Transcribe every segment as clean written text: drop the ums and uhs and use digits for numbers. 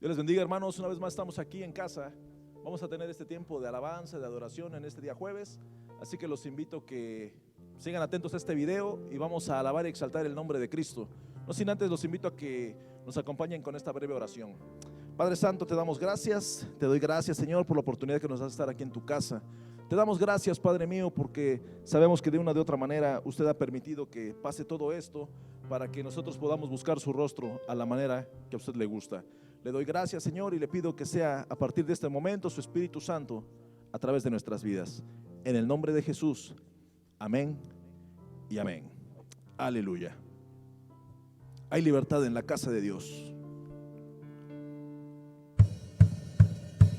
Dios les bendiga, hermanos. Una vez más estamos aquí en casa. Vamos a tener este tiempo de alabanza, de adoración en este día jueves. Así que los invito a que sigan atentos a este video y vamos a alabar y exaltar el nombre de Cristo. No sin antes los invito a que nos acompañen con esta breve oración. Padre Santo, te damos gracias. Te doy gracias, Señor, por la oportunidad que nos das de estar aquí en tu casa. Te damos gracias, Padre mío, porque sabemos que de una de otra manera usted ha permitido que pase todo esto para que nosotros podamos buscar su rostro a la manera que a usted le gusta. Le doy gracias, Señor, y le pido que sea a partir de este momento su Espíritu Santo a través de nuestras vidas. En el nombre de Jesús, amén y amén. Aleluya. Hay libertad en la casa de Dios.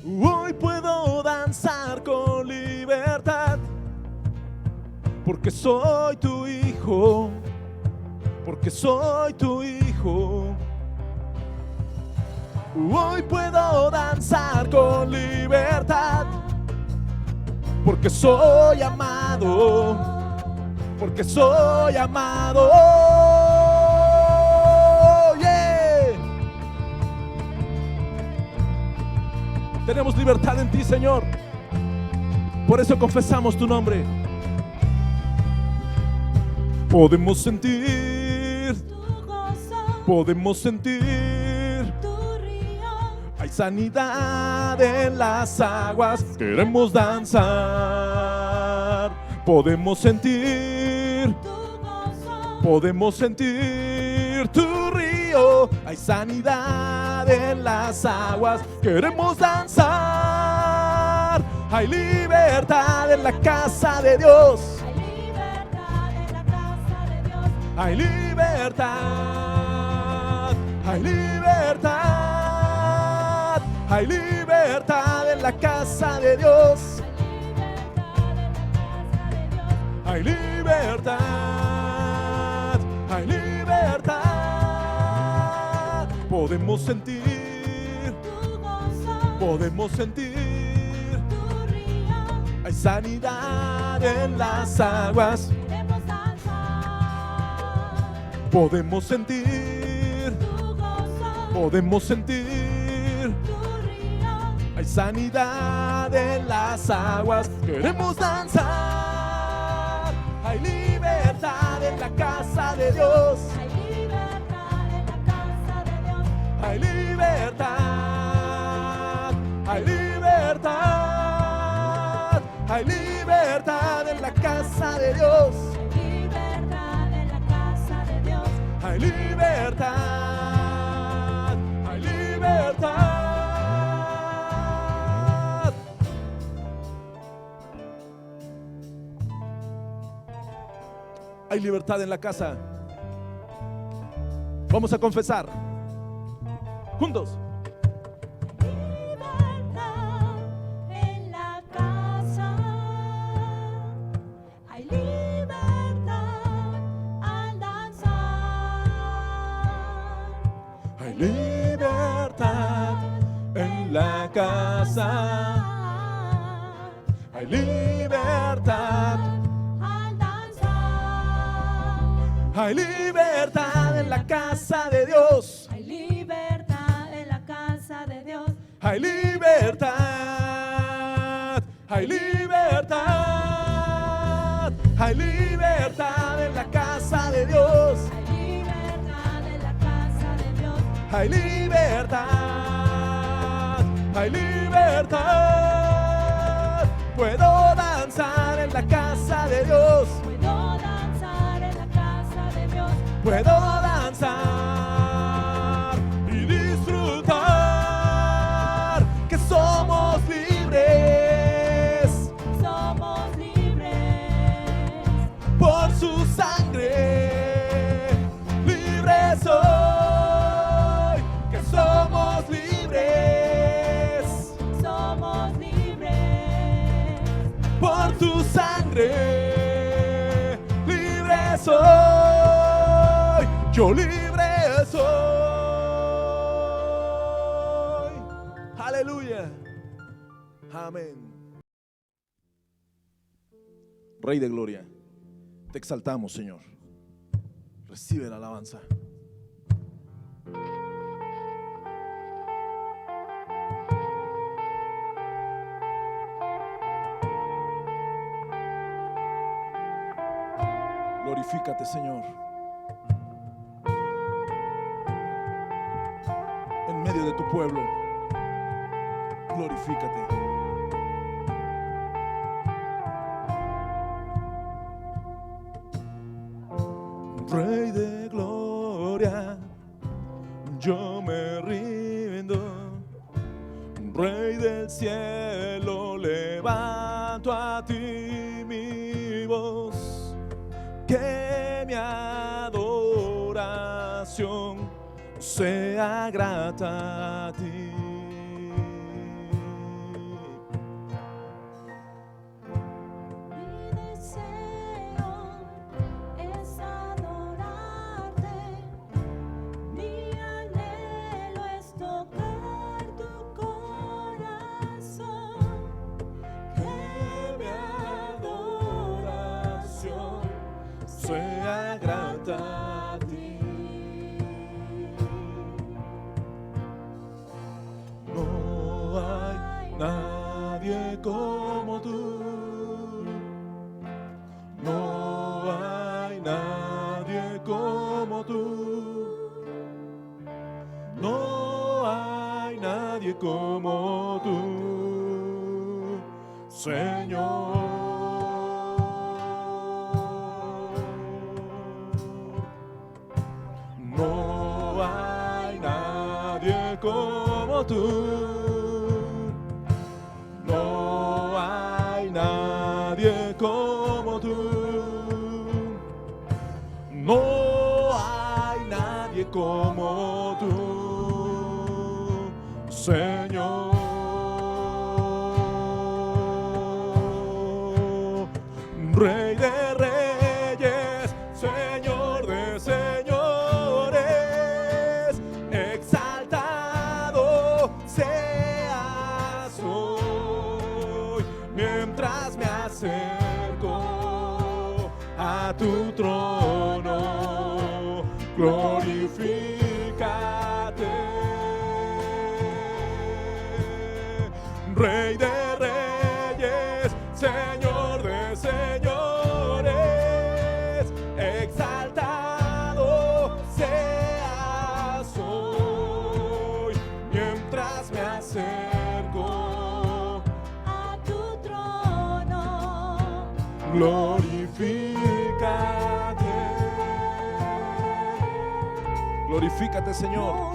Hoy puedo danzar con libertad, porque soy tu hijo, porque soy tu hijo. Hoy puedo danzar con libertad, porque soy amado, porque soy amado. Tenemos libertad en ti, Señor. Por eso confesamos tu nombre. Podemos sentir tu gozo, podemos sentir tu río. Hay sanidad en las aguas, queremos danzar. Podemos sentir tu gozo, podemos sentir tu río. Hay sanidad en las aguas, queremos danzar. Hay libertad en la casa de Dios. Hay libertad en la casa de Dios. Hay libertad, hay libertad, hay libertad en la casa de Dios. Hay libertad en la casa de Dios. Hay libertad, hay libertad. Podemos sentir Tu gozo, podemos sentir. tu río. Hay sanidad en las aguas. Queremos danzar. Podemos sentir, Tu gozo, podemos sentir. tu río. Hay sanidad en las aguas. Queremos danzar. Hay libertad en la casa de Dios. Hay libertad en la casa de Dios. Hay libertad, hay libertad, hay libertad en la casa de Dios. Hay libertad en la casa de Dios. Hay libertad, hay libertad. Hay libertad en la casa. Vamos a confesar juntos. Libertad en la casa. Hay libertad al danzar. Hay libertad en la casa. Hay libertad. Al danzar. Hay libertad en la casa de Dios. Hay libertad en la casa de Dios. Hay libertad. Hay libertad. Hay libertad en la casa de Dios. Hay libertad en la casa de Dios. Hay libertad. Hay libertad. Puedo danzar en la casa de Dios. Puedo danzar en la casa de Dios. Puedo danzar y disfrutar que somos libres Somos libres. por su sangre. Libres soy, que somos libres Somos libres. por tu sangre. Libre soy, yo libre soy. Aleluya. Amén. Rey de gloria, te exaltamos, Señor. Recibe la alabanza. Glorifícate, Señor. En medio de tu pueblo, glorifícate. Rey de gloria, yo me rindo. Rey del cielo, levanto a ti mi voz. Que mi adoración sea grata a ti. Mi deseo es adorarte, mi anhelo es tocar tu corazón, que mi adoración Sea grata a ti. No hay nadie como tú. No hay nadie como tú. No hay nadie como tú, Señor. No hay nadie como tú. No hay nadie como tú. No hay nadie como tú, Señor. Rey de reyes, Señor de señores, exaltado seas hoy, mientras me acerco a tu trono, glorifícate. Rey de reyes, Señor de señores, exaltado seas hoy, mientras me acerco a tu trono. glorifícate. Glorifícate, Señor.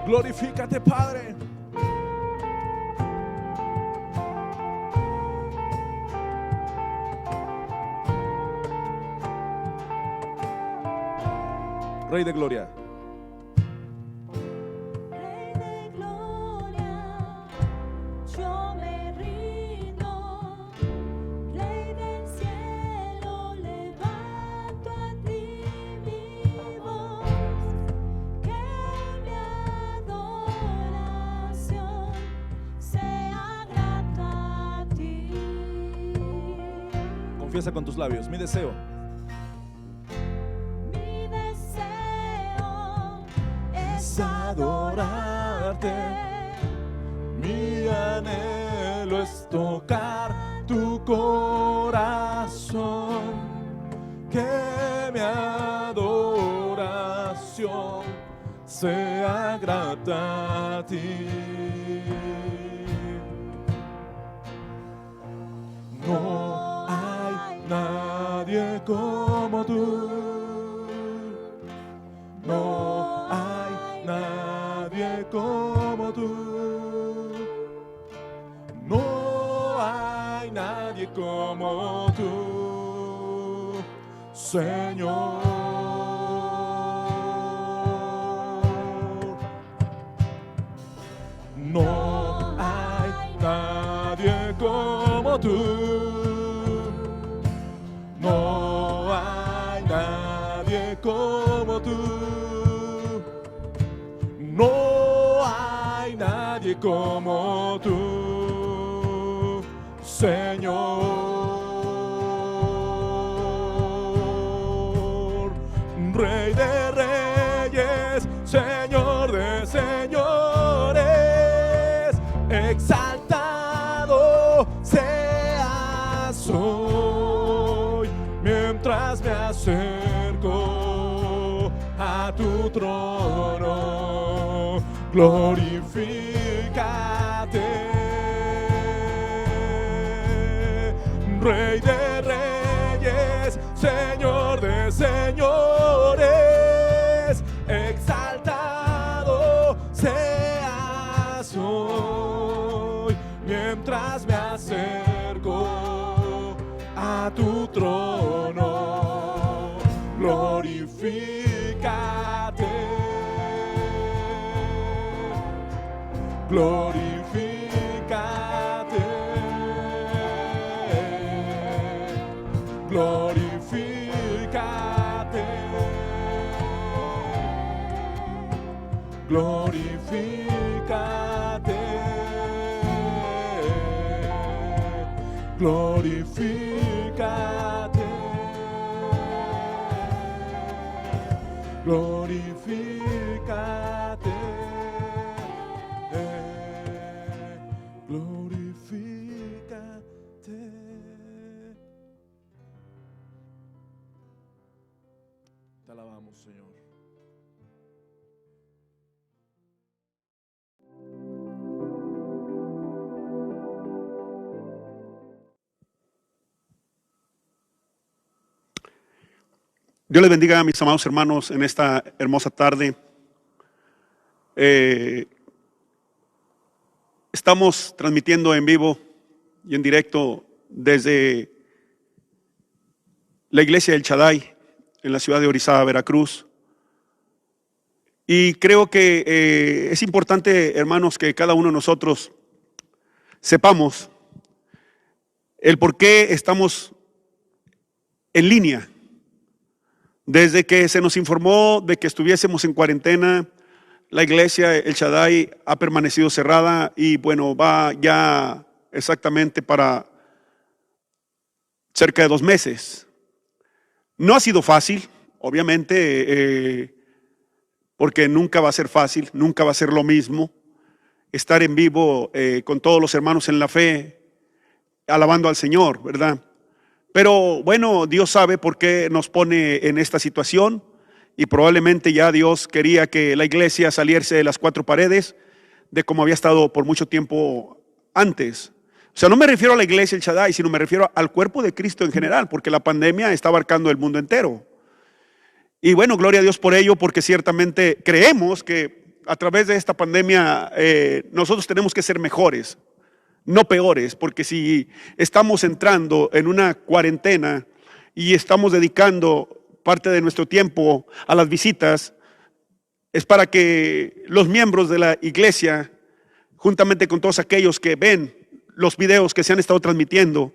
Glorifícate, Padre. Rey de gloria. Rey de gloria, yo me rindo. Rey del cielo, levanto a ti mi voz. Que mi adoración sea grata a ti. Confiesa con tus labios. Mi deseo Mi deseo es adorarte. Mi anhelo es tocar tu corazón. Que mi adoración sea grata a ti. No hay nadie como tú. No hay nadie como tú. No hay nadie como tú, Señor. No hay nadie como tú. No hay nadie como tú. No hay nadie como tú, Señor. Rey de reyes, Señor de señores, exaltado sea a tu trono, glorifícate, Rey de reyes, Señor de señores, exaltado seas hoy, mientras me acerco a tu trono, glorifícate, glorifícate, glorifícate, glorifícate, glorifícate, glorifícate, glorifícate. Te alabamos, Señor. Dios les bendiga a mis amados hermanos en esta hermosa tarde. Estamos transmitiendo en vivo y en directo desde la iglesia del Shaddai en la ciudad de Orizaba, Veracruz. Y creo que es importante, hermanos, que cada uno de nosotros sepamos el por qué estamos en línea. Desde que se nos informó de que estuviésemos en cuarentena, la iglesia, el Shaddai, ha permanecido cerrada y bueno, va ya exactamente para cerca de 2 meses. No ha sido fácil, obviamente, porque nunca va a ser fácil, nunca va a ser lo mismo estar en vivo con todos los hermanos en la fe, alabando al Señor, ¿verdad? Pero bueno, Dios sabe por qué nos pone en esta situación y probablemente ya Dios quería que la iglesia saliese de las 4 paredes de como había estado por mucho tiempo antes. O sea, no me refiero a la iglesia, el Shaddai, sino me refiero al cuerpo de Cristo en general, porque la pandemia está abarcando el mundo entero. Y bueno, gloria a Dios por ello, porque ciertamente creemos que a través de esta pandemia nosotros tenemos que ser mejores, no peores, porque si estamos entrando en una cuarentena y estamos dedicando parte de nuestro tiempo a las visitas, es para que los miembros de la iglesia, juntamente con todos aquellos que ven los videos que se han estado transmitiendo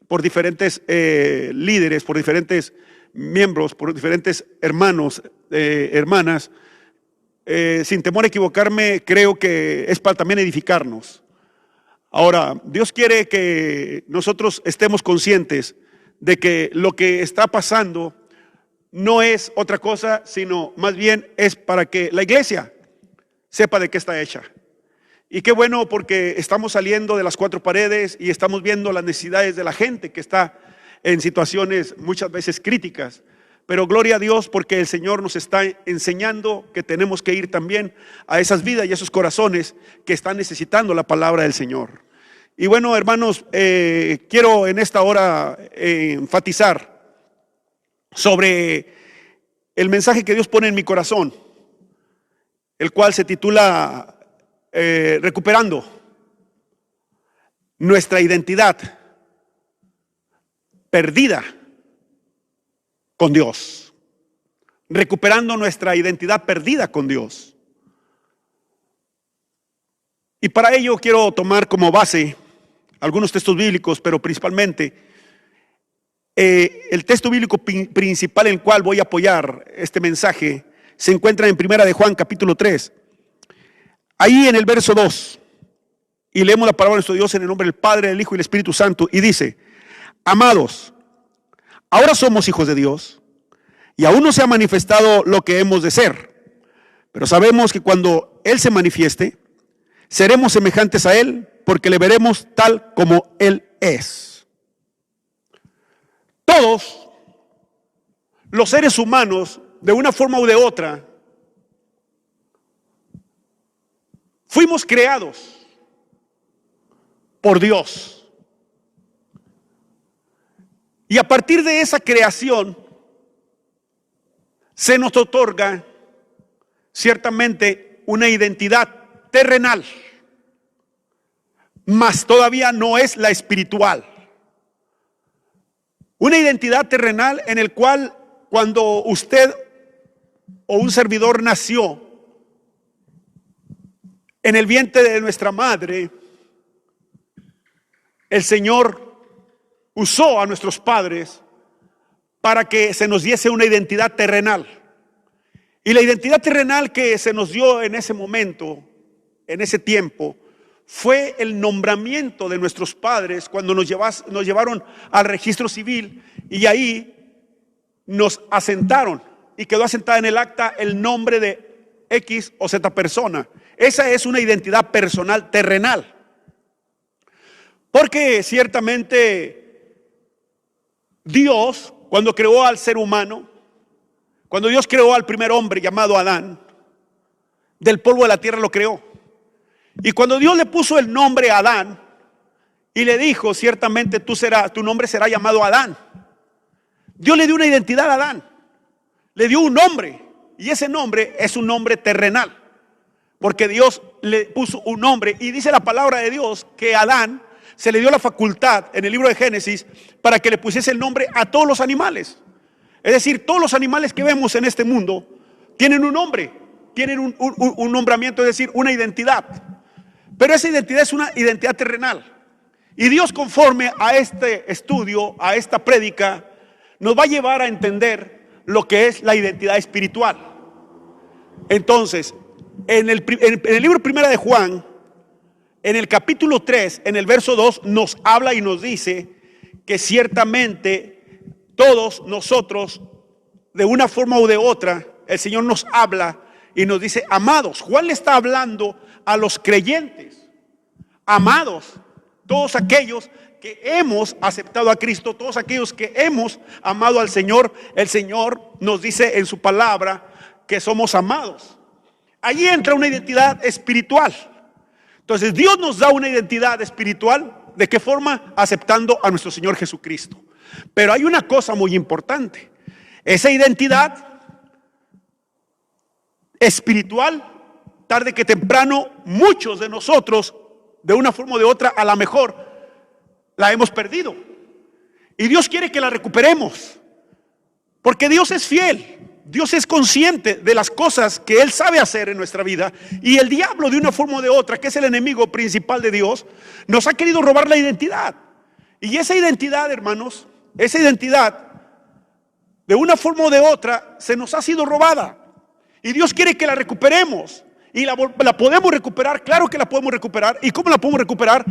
por diferentes líderes, por diferentes miembros, por diferentes hermanos, hermanas, sin temor a equivocarme, creo que es para también edificarnos. Ahora, Dios quiere que nosotros estemos conscientes de que lo que está pasando no es otra cosa, sino más bien es para que la iglesia sepa de qué está hecha. Y qué bueno, porque estamos saliendo de las 4 paredes y estamos viendo las necesidades de la gente que está en situaciones muchas veces críticas. Pero gloria a Dios, porque el Señor nos está enseñando que tenemos que ir también a esas vidas y a esos corazones que están necesitando la palabra del Señor. Y bueno, hermanos, quiero en esta hora enfatizar sobre el mensaje que Dios pone en mi corazón, el cual se titula recuperando nuestra identidad perdida con Dios, recuperando nuestra identidad perdida con Dios. Y para ello quiero tomar como base algunos textos bíblicos, pero principalmente el texto bíblico principal en el cual voy a apoyar este mensaje se encuentra en Primera de Juan capítulo 3, ahí en el verso 2, y leemos la palabra de nuestro Dios en el nombre del Padre, del Hijo y del Espíritu Santo, y dice: amados, ahora somos hijos de Dios, y aún no se ha manifestado lo que hemos de ser, pero sabemos que cuando Él se manifieste, seremos semejantes a Él, porque le veremos tal como Él es. Todos los seres humanos de una forma u de otra, fuimos creados por Dios. Y a partir de esa creación, se nos otorga ciertamente una identidad terrenal, mas todavía no es la espiritual. Una identidad terrenal en el cual cuando usted o un servidor nació en el vientre de nuestra madre, el Señor usó a nuestros padres para que se nos diese una identidad terrenal. Y la identidad terrenal que se nos dio en ese momento, en ese tiempo, fue el nombramiento de nuestros padres cuando nos llevaron al registro civil, y ahí nos asentaron y quedó asentada en el acta el nombre de X o Z persona. Esa es una identidad personal terrenal, porque ciertamente Dios, cuando creó al ser humano, cuando Dios creó al primer hombre llamado Adán, del polvo de la tierra lo creó. Y cuando Dios le puso el nombre a Adán y le dijo, ciertamente tu nombre será llamado Adán, Dios le dio una identidad a Adán, le dio un nombre, y ese nombre es un nombre terrenal, porque Dios le puso un nombre. Y dice la palabra de Dios que a Adán se le dio la facultad en el libro de Génesis para que le pusiese el nombre a todos los animales. Es decir, todos los animales que vemos en este mundo tienen un nombre, tienen un nombramiento, es decir, una identidad. Pero esa identidad es una identidad terrenal. Y Dios, conforme a este estudio, a esta prédica, nos va a llevar a entender lo que es la identidad espiritual. Entonces, en el libro primero de Juan, en el capítulo 3, en el verso 2, nos habla y nos dice que ciertamente todos nosotros, de una forma u de otra, el Señor nos habla y nos dice, amados. Juan le está hablando a los creyentes, amados, todos aquellos que hemos aceptado a Cristo, todos aquellos que hemos amado al Señor. El Señor nos dice en su palabra que somos amados. Allí entra una identidad espiritual. Entonces Dios nos da una identidad espiritual. ¿De qué forma? Aceptando a nuestro Señor Jesucristo. Pero hay una cosa muy importante. Esa identidad espiritual, tarde que temprano, muchos de nosotros, de una forma o de otra, a lo mejor la hemos perdido. Y Dios quiere que la recuperemos, porque Dios es fiel. Dios es consciente de las cosas que Él sabe hacer en nuestra vida. Y el diablo, de una forma o de otra, que es el enemigo principal de Dios, nos ha querido robar la identidad. Y esa identidad, hermanos, esa identidad, de una forma o de otra, se nos ha sido robada. Y Dios quiere que la recuperemos. Y la podemos recuperar, claro que la podemos recuperar. ¿Y cómo la podemos recuperar?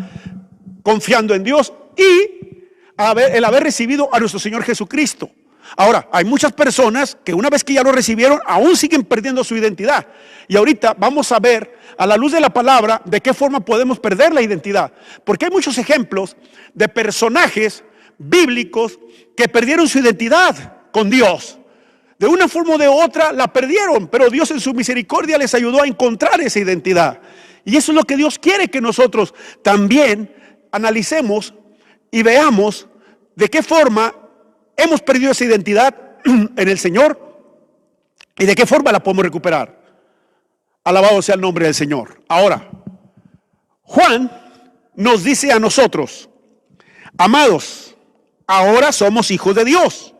Confiando en Dios y el haber recibido a nuestro Señor Jesucristo. Ahora, hay muchas personas que una vez que ya lo recibieron, aún siguen perdiendo su identidad. Y ahorita vamos a ver, a la luz de la palabra, de qué forma podemos perder la identidad. Porque hay muchos ejemplos de personajes bíblicos que perdieron su identidad con Dios. De una forma o de otra la perdieron, pero Dios en su misericordia les ayudó a encontrar esa identidad. Y eso es lo que Dios quiere que nosotros también analicemos y veamos de qué forma hemos perdido esa identidad en el Señor y de qué forma la podemos recuperar. Alabado sea el nombre del Señor. Ahora, Juan nos dice a nosotros, amados, ahora somos hijos de Dios.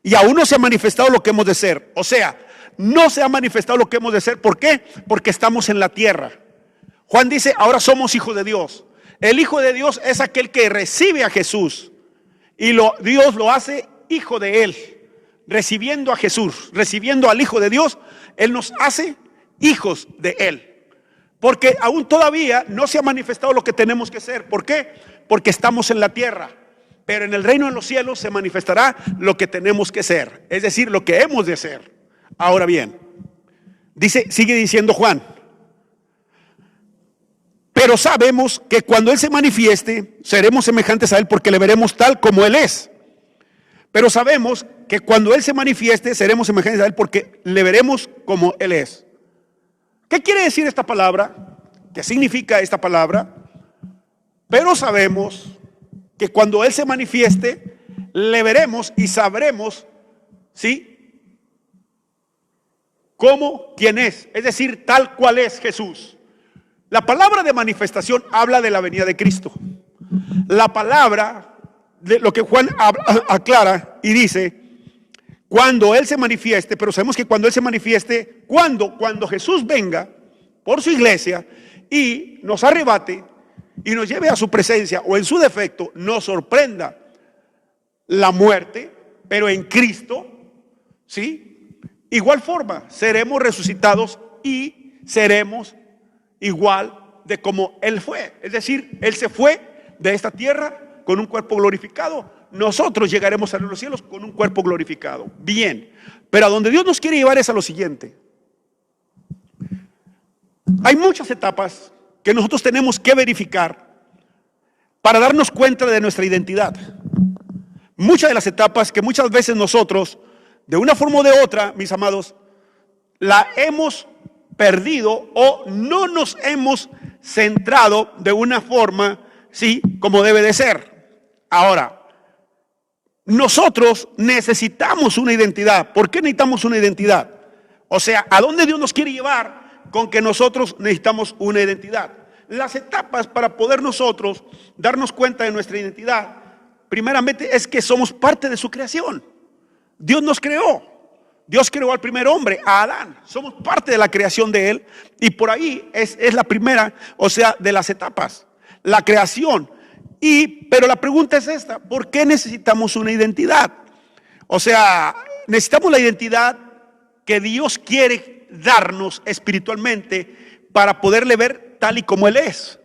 Y aún no se ha manifestado lo que hemos de ser. O sea, no se ha manifestado lo que hemos de ser. ¿Por qué? Porque estamos en la tierra. Juan dice, ahora somos hijos de Dios. El hijo de Dios es aquel que recibe a Jesús. Y Dios lo hace hijo de él. Recibiendo a Jesús, recibiendo al Hijo de Dios, Él nos hace hijos de Él. Porque aún todavía no se ha manifestado lo que tenemos que ser. ¿Por qué? Porque estamos en la tierra. Pero en el reino de los cielos se manifestará lo que tenemos que ser, es decir, lo que hemos de ser. Ahora bien, sigue diciendo Juan, pero sabemos que cuando Él se manifieste, seremos semejantes a Él porque le veremos tal como Él es. Pero sabemos que cuando Él se manifieste seremos semejantes a Él porque le veremos como Él es. ¿Qué quiere decir esta palabra? ¿Qué significa esta palabra? Pero sabemos que cuando Él se manifieste, le veremos y sabremos, ¿sí?, cómo, quién es decir, tal cual es Jesús. La palabra de manifestación habla de la venida de Cristo. La palabra, de lo que Juan aclara y dice, cuando Él se manifieste, pero sabemos que cuando Él se manifieste, cuando Jesús venga por su iglesia y nos arrebate y nos lleve a su presencia, o en su defecto nos sorprenda la muerte, pero en Cristo, ¿sí?, igual forma seremos resucitados y seremos igual de como Él fue. Es decir, Él se fue de esta tierra con un cuerpo glorificado. Nosotros llegaremos a los cielos con un cuerpo glorificado. Bien, pero a donde Dios nos quiere llevar es a lo siguiente. Hay muchas etapas que nosotros tenemos que verificar para darnos cuenta de nuestra identidad. Muchas de las etapas que muchas veces nosotros, de una forma o de otra, mis amados, la hemos perdido o no nos hemos centrado de una forma, sí, como debe de ser. Ahora, nosotros necesitamos una identidad. ¿Por qué necesitamos una identidad? O sea, ¿a dónde Dios nos quiere llevar con que nosotros necesitamos una identidad? Las etapas para poder nosotros darnos cuenta de nuestra identidad, primeramente es que somos parte de su creación. Dios nos creó. Dios creó al primer hombre, a Adán. Somos parte de la creación de Él. Y por ahí es la primera, o sea, de las etapas. La creación. Pero la pregunta es esta: ¿por qué necesitamos una identidad? O sea, necesitamos la identidad que Dios quiere darnos espiritualmente para poderle ver tal y como Él es,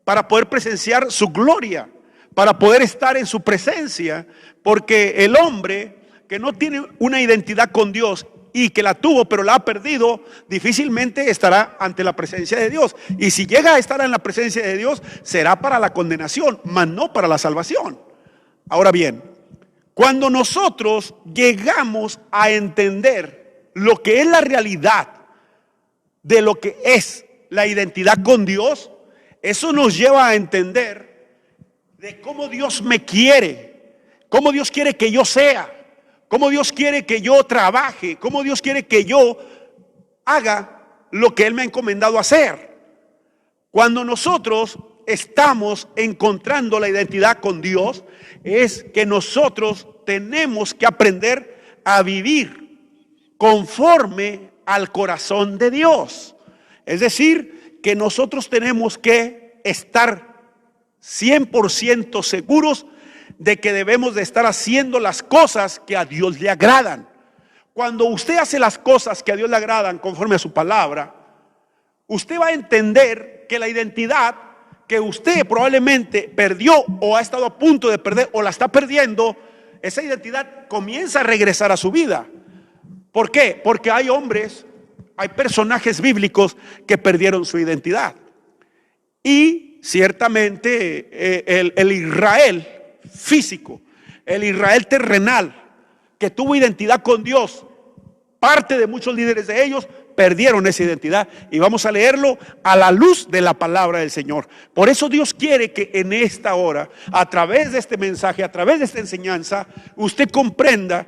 para poder presenciar su gloria, para poder estar en su presencia, porque el hombre que no tiene una identidad con Dios y que la tuvo pero la ha perdido, difícilmente estará ante la presencia de Dios. Y si llega a estar en la presencia de Dios, será para la condenación, mas no para la salvación. Ahora bien, cuando nosotros llegamos a entender lo que es la realidad de lo que es la identidad con Dios, eso nos lleva a entender de cómo Dios me quiere, cómo Dios quiere que yo sea, cómo Dios quiere que yo trabaje, cómo Dios quiere que yo haga lo que Él me ha encomendado hacer. Cuando nosotros estamos encontrando la identidad con Dios, es que nosotros tenemos que aprender a vivir conforme al corazón de Dios. Es decir, que nosotros tenemos que estar 100% seguros de que debemos de estar haciendo las cosas que a Dios le agradan. Cuando usted hace las cosas que a Dios le agradan conforme a su palabra, usted va a entender que la identidad que usted probablemente perdió o ha estado a punto de perder o la está perdiendo, esa identidad comienza a regresar a su vida. ¿Por qué? Porque hay hombres, hay personajes bíblicos que perdieron su identidad. Y ciertamente el Israel físico, el Israel terrenal, que tuvo identidad con Dios, parte de muchos líderes de ellos perdieron esa identidad, y vamos a leerlo a la luz de la palabra del Señor. Por eso Dios quiere que en esta hora, a través de este mensaje, a través de esta enseñanza, usted comprenda,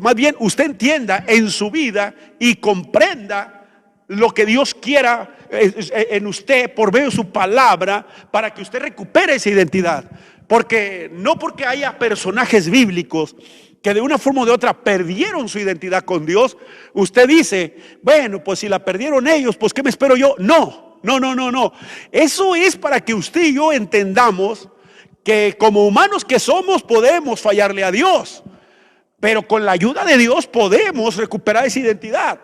más bien usted entienda en su vida y comprenda lo que Dios quiera en usted por medio de su palabra, para que usted recupere esa identidad. Porque no porque haya personajes bíblicos que de una forma o de otra perdieron su identidad con Dios, usted dice, bueno, pues si la perdieron ellos, pues ¿qué me espero yo? No. Eso es para que usted y yo entendamos que como humanos que somos podemos fallarle a Dios, pero con la ayuda de Dios podemos recuperar esa identidad.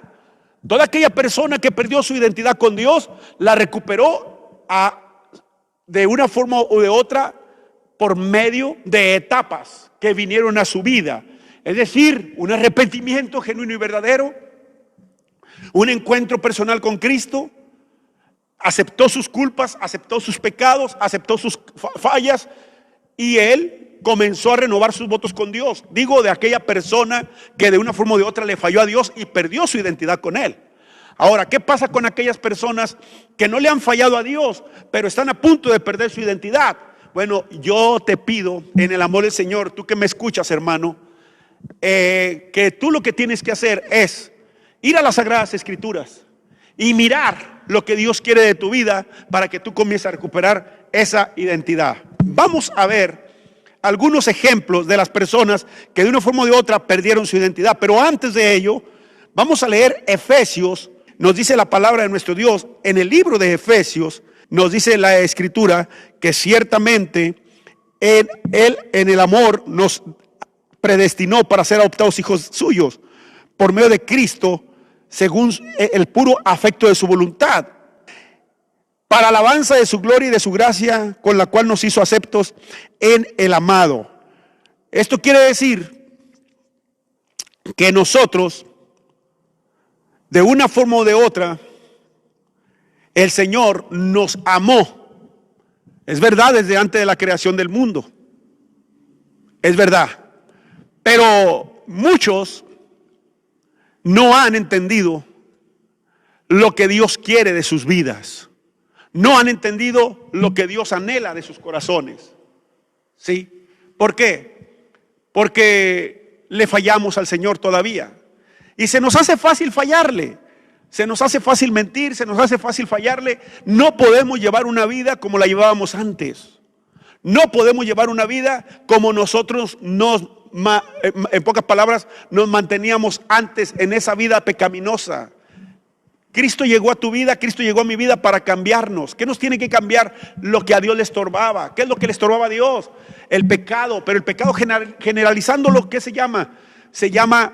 Toda aquella persona que perdió su identidad con Dios la recuperó de una forma o de otra por medio de etapas que vinieron a su vida. Es decir, un arrepentimiento genuino y verdadero, un encuentro personal con Cristo, aceptó sus culpas, aceptó sus pecados, aceptó sus fallas y él comenzó a renovar sus votos con Dios. Digo, de aquella persona que de una forma o de otra le falló a Dios y perdió su identidad con él. Ahora, ¿qué pasa con aquellas personas que no le han fallado a Dios, pero están a punto de perder su identidad? Bueno, yo te pido en el amor del Señor, tú que me escuchas, hermano, que tú lo que tienes que hacer es ir a las Sagradas Escrituras y mirar lo que Dios quiere de tu vida para que tú comiences a recuperar esa identidad. Vamos a ver algunos ejemplos de las personas que de una forma o de otra perdieron su identidad, pero antes de ello, vamos a leer Efesios. Nos dice la palabra de nuestro Dios en el libro de Efesios, nos dice la Escritura que ciertamente Él en el amor nos predestinó para ser adoptados hijos suyos por medio de Cristo, según el puro afecto de su voluntad, para alabanza de su gloria y de su gracia, con la cual nos hizo aceptos en el amado. Esto quiere decir que nosotros, de una forma o de otra, el Señor nos amó. Es verdad, desde antes de la creación del mundo. Es verdad. Pero muchos no han entendido lo que Dios quiere de sus vidas. No han entendido lo que Dios anhela de sus corazones. ¿Sí? ¿Por qué? Porque le fallamos al Señor todavía. Y se nos hace fácil fallarle. Se nos hace fácil mentir, se nos hace fácil fallarle. No podemos llevar una vida como la llevábamos antes. No podemos llevar una vida como nosotros en pocas palabras, nos manteníamos antes en esa vida pecaminosa. Cristo llegó a tu vida, Cristo llegó a mi vida para cambiarnos. ¿Qué nos tiene que cambiar? Lo que a Dios le estorbaba. ¿Qué es lo que le estorbaba a Dios? El pecado, pero el pecado generalizándolo, ¿qué se llama? Se llama,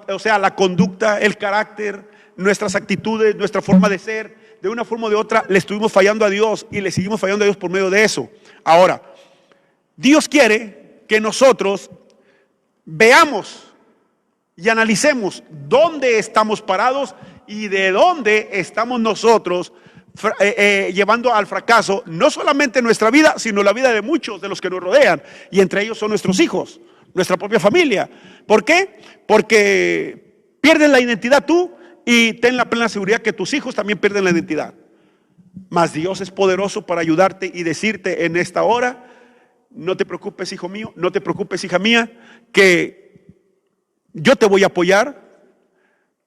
o sea, la conducta, el carácter, nuestras actitudes, nuestra forma de ser. De una forma o de otra le estuvimos fallando a Dios y le seguimos fallando a Dios por medio de eso. Ahora, Dios quiere que nosotros veamos y analicemos dónde estamos parados y de dónde estamos nosotros llevando al fracaso no solamente nuestra vida, sino la vida de muchos de los que nos rodean, y entre ellos son nuestros hijos, nuestra propia familia. ¿Por qué? Porque pierden la identidad tú, y ten la plena seguridad que tus hijos también pierden la identidad. Mas Dios es poderoso para ayudarte y decirte en esta hora: no te preocupes, hijo mío, no te preocupes, hija mía, que yo te voy a apoyar,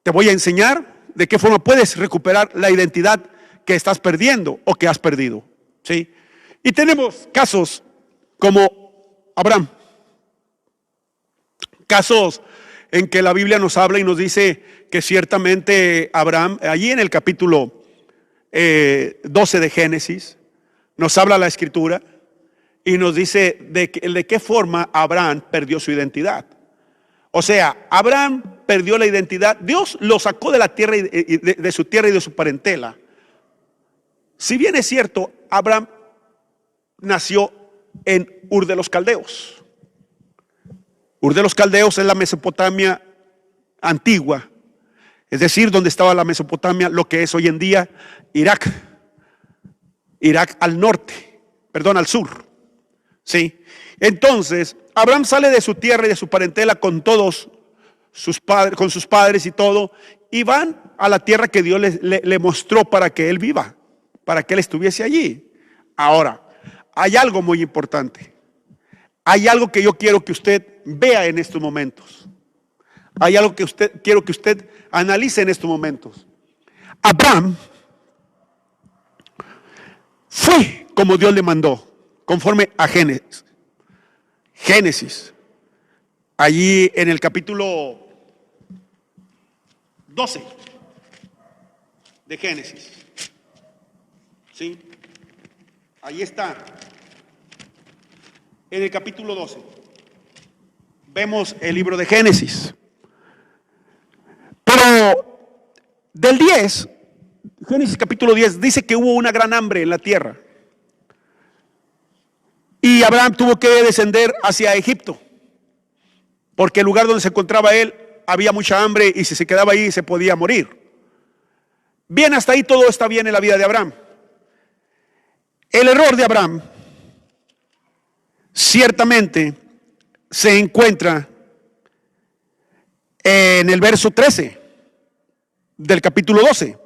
te voy a enseñar de qué forma puedes recuperar la identidad que estás perdiendo o que has perdido. ¿Sí? Y tenemos casos como Abraham, casos en que la Biblia nos habla y nos dice que ciertamente Abraham, allí en el capítulo 12 de Génesis, nos habla la Escritura y nos dice de qué forma Abraham perdió su identidad. O sea, Abraham perdió la identidad. Dios lo sacó de la tierra y de su tierra y de su parentela. Si bien es cierto, Abraham nació en Ur de los Caldeos. Ur de los Caldeos es la Mesopotamia antigua, es decir, donde estaba la Mesopotamia, lo que es hoy en día Irak. Irak al norte, perdón, al sur. ¿Sí? Entonces, Abraham sale de su tierra y de su parentela con todos sus padres, con sus padres y todo, y van a la tierra que Dios le mostró para que él viva, para que él estuviese allí. Ahora, hay algo muy importante. Hay algo que yo quiero que usted vea en estos momentos. Hay algo que quiero que usted analice en estos momentos. Abraham fue como Dios le mandó, conforme a Génesis. Allí en el capítulo 12 de Génesis. ¿Sí? Ahí está. En el capítulo 12 vemos el libro de Génesis. Pero del 10, Génesis capítulo 10, dice que hubo una gran hambre en la tierra. Y Abraham tuvo que descender hacia Egipto, porque el lugar donde se encontraba él había mucha hambre y si se quedaba ahí se podía morir. Bien, hasta ahí todo está bien en la vida de Abraham. El error de Abraham ciertamente se encuentra en el verso 13 del capítulo 12.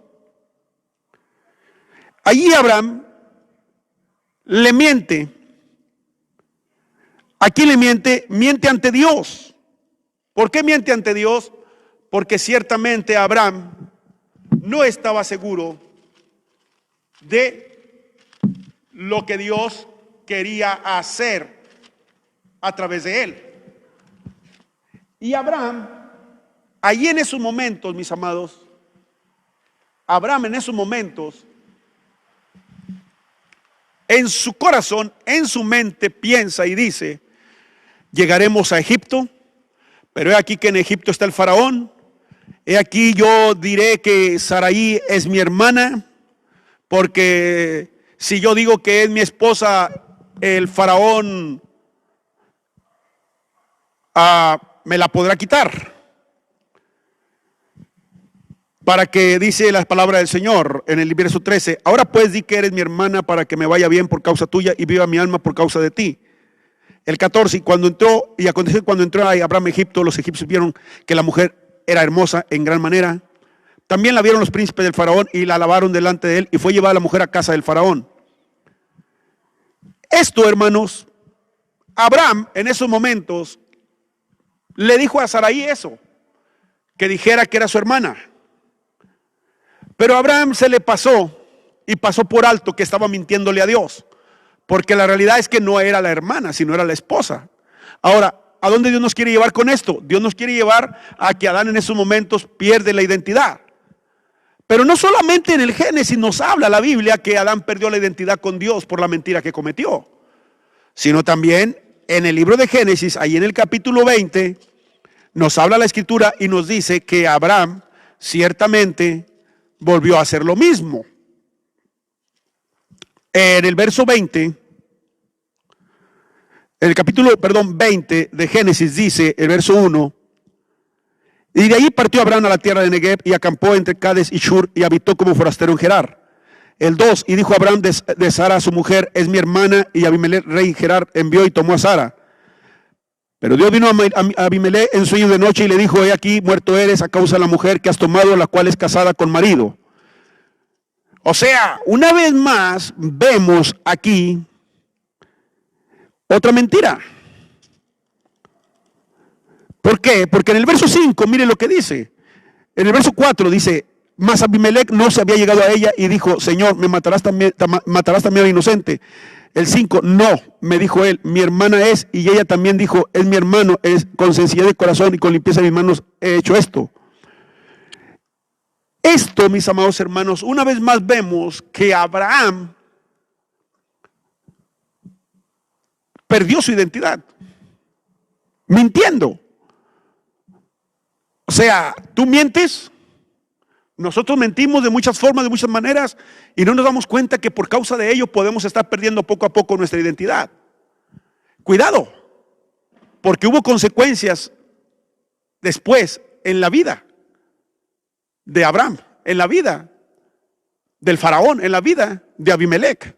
Allí Abraham le miente. Aquí le miente, miente ante Dios. ¿Por qué miente ante Dios? Porque ciertamente Abraham no estaba seguro de lo que Dios quería hacer a través de él. Y Abraham, allí en esos momentos, mis amados, Abraham en esos momentos, en su corazón, en su mente piensa y dice: llegaremos a Egipto, pero he aquí que en Egipto está el faraón. He aquí yo diré que Sarai es mi hermana, porque si yo digo que es mi esposa, el faraón me la podrá quitar. Para que dice la palabra del Señor en el verso 13: ahora pues di que eres mi hermana para que me vaya bien por causa tuya y viva mi alma por causa de ti. El 14: y aconteció que cuando entró Abraham a Egipto, los egipcios vieron que la mujer era hermosa en gran manera. También la vieron los príncipes del faraón y la alabaron delante de él, y fue llevada la mujer a casa del faraón. Esto, hermanos, Abraham en esos momentos le dijo a Sarai eso, que dijera que era su hermana. Pero a Abraham se le pasó y pasó por alto que estaba mintiéndole a Dios, porque la realidad es que no era la hermana, sino era la esposa. Ahora, ¿a dónde Dios nos quiere llevar con esto? Dios nos quiere llevar a que Adán en esos momentos pierde la identidad. Pero no solamente en el Génesis nos habla la Biblia que Adán perdió la identidad con Dios por la mentira que cometió, sino también en el libro de Génesis, ahí en el capítulo 20, nos habla la Escritura y nos dice que Abraham ciertamente volvió a hacer lo mismo. En el verso 20, en el capítulo, 20 de Génesis dice, el verso 1: y de ahí partió Abraham a la tierra de Negev y acampó entre Cades y Shur y habitó como forastero en Gerar. El 2: y dijo Abraham de Sara su mujer: es mi hermana. Y Abimelech rey Gerar envió y tomó a Sara. Pero Dios vino a Abimelech en sueño de noche y le dijo: he aquí, muerto eres a causa de la mujer que has tomado, la cual es casada con marido. O sea, una vez más vemos aquí otra mentira. ¿Por qué? Porque en el verso 5, mire lo que dice. En el verso 4 dice: mas Abimelech no se había llegado a ella y dijo: Señor, me matarás también al inocente. El 5: no, me dijo él, mi hermana es. Y ella también dijo: es mi hermano, es con sencillez de corazón y con limpieza de mis manos he hecho esto. Esto, mis amados hermanos, una vez más vemos que Abraham perdió su identidad, mintiendo. O sea, tú mientes, nosotros mentimos de muchas formas, de muchas maneras, y no nos damos cuenta que por causa de ello podemos estar perdiendo poco a poco nuestra identidad. Cuidado, porque hubo consecuencias después en la vida de Abraham, en la vida del faraón, en la vida de Abimelech.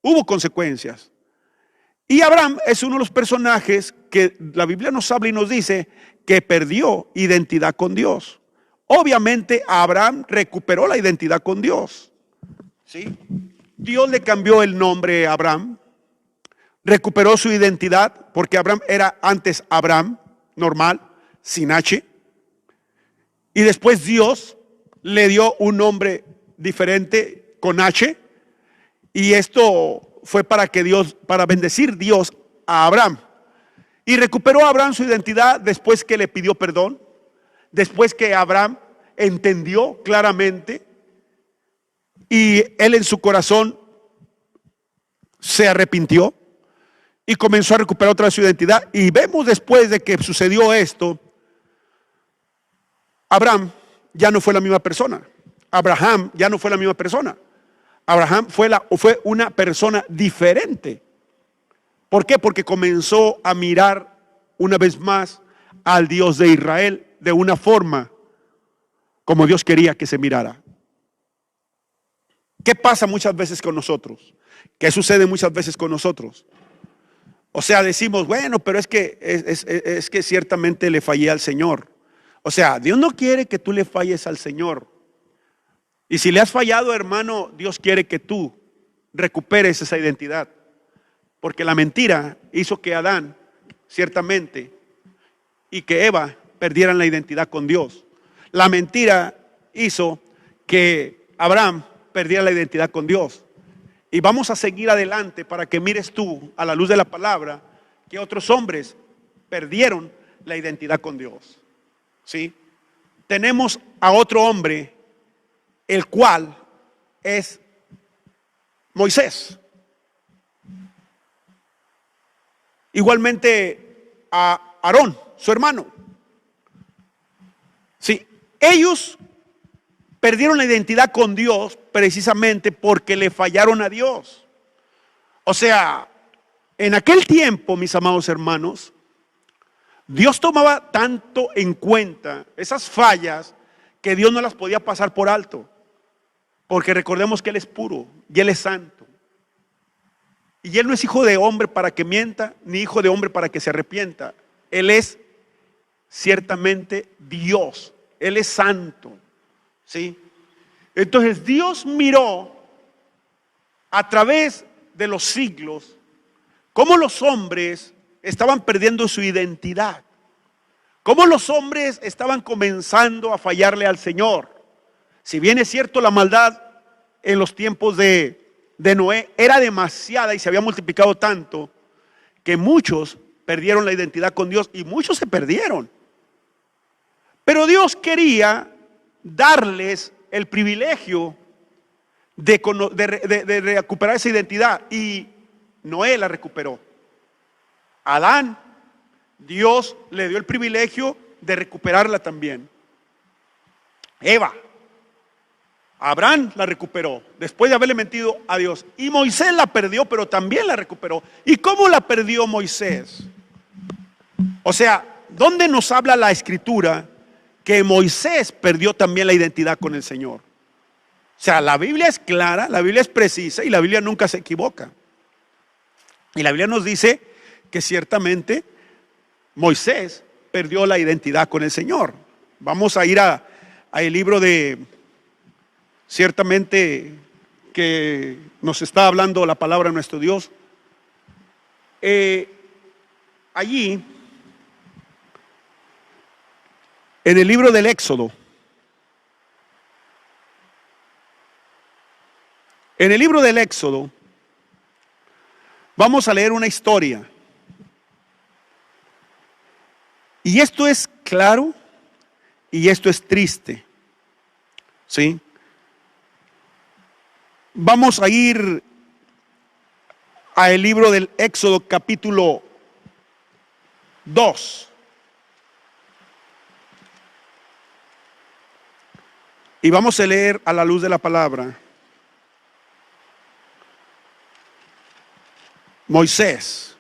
Hubo consecuencias. Y Abraham es uno de los personajes que la Biblia nos habla y nos dice que perdió identidad con Dios. Obviamente Abraham recuperó la identidad con Dios. ¿Sí? Dios le cambió el nombre a Abraham, recuperó su identidad, porque Abraham era antes Abraham, normal, sin H. Y después Dios le dio un nombre diferente con H. Y esto fue para bendecir Dios a Abraham. Y recuperó a Abraham su identidad después que le pidió perdón, después que Abraham entendió claramente y él en su corazón se arrepintió y comenzó a recuperar otra vez su identidad. Y vemos después de que sucedió esto, Abraham ya no fue la misma persona. Abraham ya no fue la misma persona. Abraham fue una persona diferente. ¿Por qué? Porque comenzó a mirar una vez más al Dios de Israel de una forma como Dios quería que se mirara. ¿Qué pasa muchas veces con nosotros? ¿Qué sucede muchas veces con nosotros? O sea, decimos, bueno, pero es que ciertamente le fallé al Señor. O sea, Dios no quiere que tú le falles al Señor. Y si le has fallado, hermano, Dios quiere que tú recuperes esa identidad. Porque la mentira hizo que Adán, ciertamente, y que Eva perdieran la identidad con Dios. La mentira hizo que Abraham perdiera la identidad con Dios. Y vamos a seguir adelante para que mires tú, a la luz de la palabra, que otros hombres perdieron la identidad con Dios. ¿Sí? Tenemos a otro hombre, el cual es Moisés. Igualmente a Aarón, su hermano. Sí, ellos perdieron la identidad con Dios precisamente porque le fallaron a Dios. O sea, en aquel tiempo, mis amados hermanos, Dios tomaba tanto en cuenta esas fallas que Dios no las podía pasar por alto. Porque recordemos que Él es puro y Él es santo. Y Él no es hijo de hombre para que mienta, ni hijo de hombre para que se arrepienta. Él es ciertamente Dios. Él es santo. ¿Sí? Entonces Dios miró a través de los siglos cómo los hombres estaban perdiendo su identidad. Cómo los hombres estaban comenzando a fallarle al Señor. Si bien es cierto, la maldad en los tiempos de Noé era demasiada y se había multiplicado tanto que muchos perdieron la identidad con Dios y muchos se perdieron. Pero Dios quería darles el privilegio de recuperar esa identidad y Noé la recuperó. Adán, Dios le dio el privilegio de recuperarla también. Eva, Abraham la recuperó después de haberle mentido a Dios. Y Moisés la perdió, pero también la recuperó. ¿Y cómo la perdió Moisés? O sea, ¿dónde nos habla la Escritura que Moisés perdió también la identidad con el Señor? O sea, la Biblia es clara, la Biblia es precisa y la Biblia nunca se equivoca. Y la Biblia nos dice que ciertamente Moisés perdió la identidad con el Señor. Vamos a ir a el libro de... Ciertamente que nos está hablando la palabra de nuestro Dios. Allí, en el libro del Éxodo, vamos a leer una historia. Y esto es claro y esto es triste. ¿Sí? Vamos a ir al libro del Éxodo capítulo 2. Y vamos a leer a la luz de la palabra. Moisés,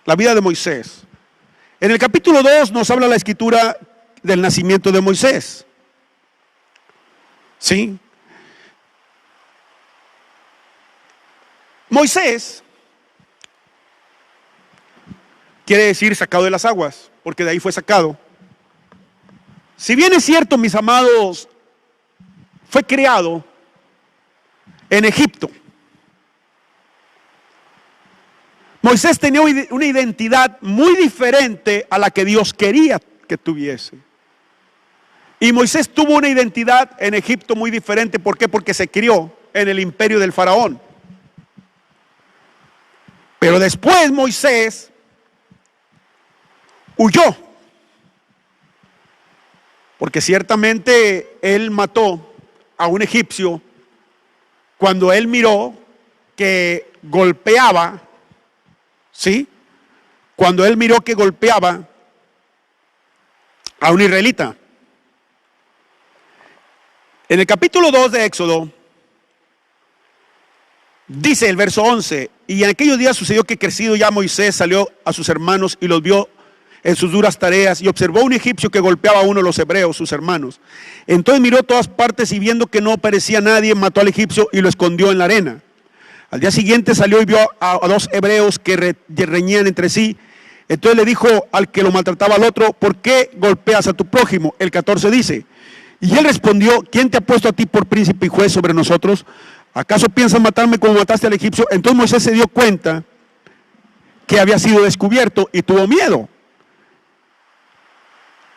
la vida de Moisés. En el capítulo 2 nos habla la Escritura del nacimiento de Moisés. ¿Sí? Moisés quiere decir sacado de las aguas, porque de ahí fue sacado. Si bien es cierto, mis amados, fue criado en Egipto. Moisés tenía una identidad muy diferente a la que Dios quería que tuviese. Y Moisés tuvo una identidad en Egipto muy diferente. ¿Por qué? Porque se crió en el imperio del faraón. Pero después Moisés huyó, porque ciertamente él mató a un egipcio cuando él miró que golpeaba, ¿sí? Cuando él miró que golpeaba a un israelita. En el capítulo 2 de Éxodo, dice el verso 11, y en aquellos días sucedió que crecido ya Moisés salió a sus hermanos y los vio en sus duras tareas y observó a un egipcio que golpeaba a uno de los hebreos, sus hermanos. Entonces miró a todas partes y viendo que no parecía nadie, mató al egipcio y lo escondió en la arena. Al día siguiente salió y vio a dos hebreos que reñían entre sí. Entonces le dijo al que lo maltrataba al otro, ¿por qué golpeas a tu prójimo? El 14 dice, y él respondió, ¿quién te ha puesto a ti por príncipe y juez sobre nosotros? ¿Acaso piensas matarme como mataste al egipcio? Entonces Moisés se dio cuenta que había sido descubierto y tuvo miedo.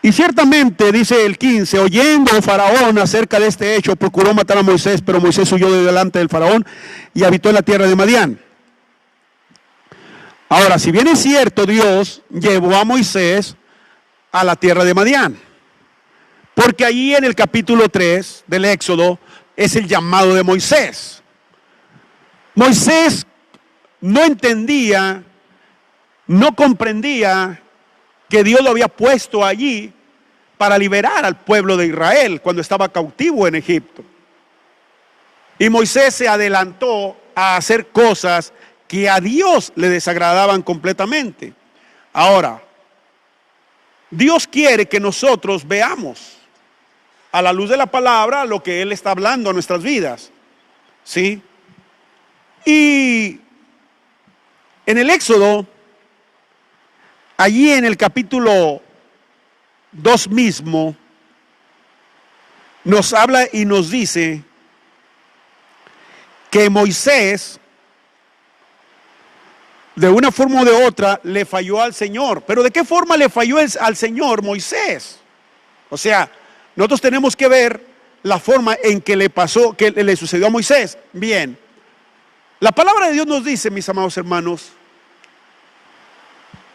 Y ciertamente, dice el 15, oyendo Faraón acerca de este hecho, procuró matar a Moisés, pero Moisés huyó de delante del Faraón y habitó en la tierra de Madián. Ahora, si bien es cierto, Dios llevó a Moisés a la tierra de Madián, porque allí en el capítulo 3 del Éxodo es el llamado de Moisés. Moisés no entendía, no comprendía que Dios lo había puesto allí para liberar al pueblo de Israel cuando estaba cautivo en Egipto. Y Moisés se adelantó a hacer cosas que a Dios le desagradaban completamente. Ahora, Dios quiere que nosotros veamos a la luz de la palabra lo que Él está hablando a nuestras vidas, ¿sí? Y en el Éxodo, allí en el capítulo 2 mismo, nos habla y nos dice que Moisés, de una forma o de otra, le falló al Señor. Pero ¿de qué forma le falló al Señor Moisés? O sea, nosotros tenemos que ver la forma en que le pasó, que le sucedió a Moisés. Bien, la palabra de Dios nos dice, mis amados hermanos,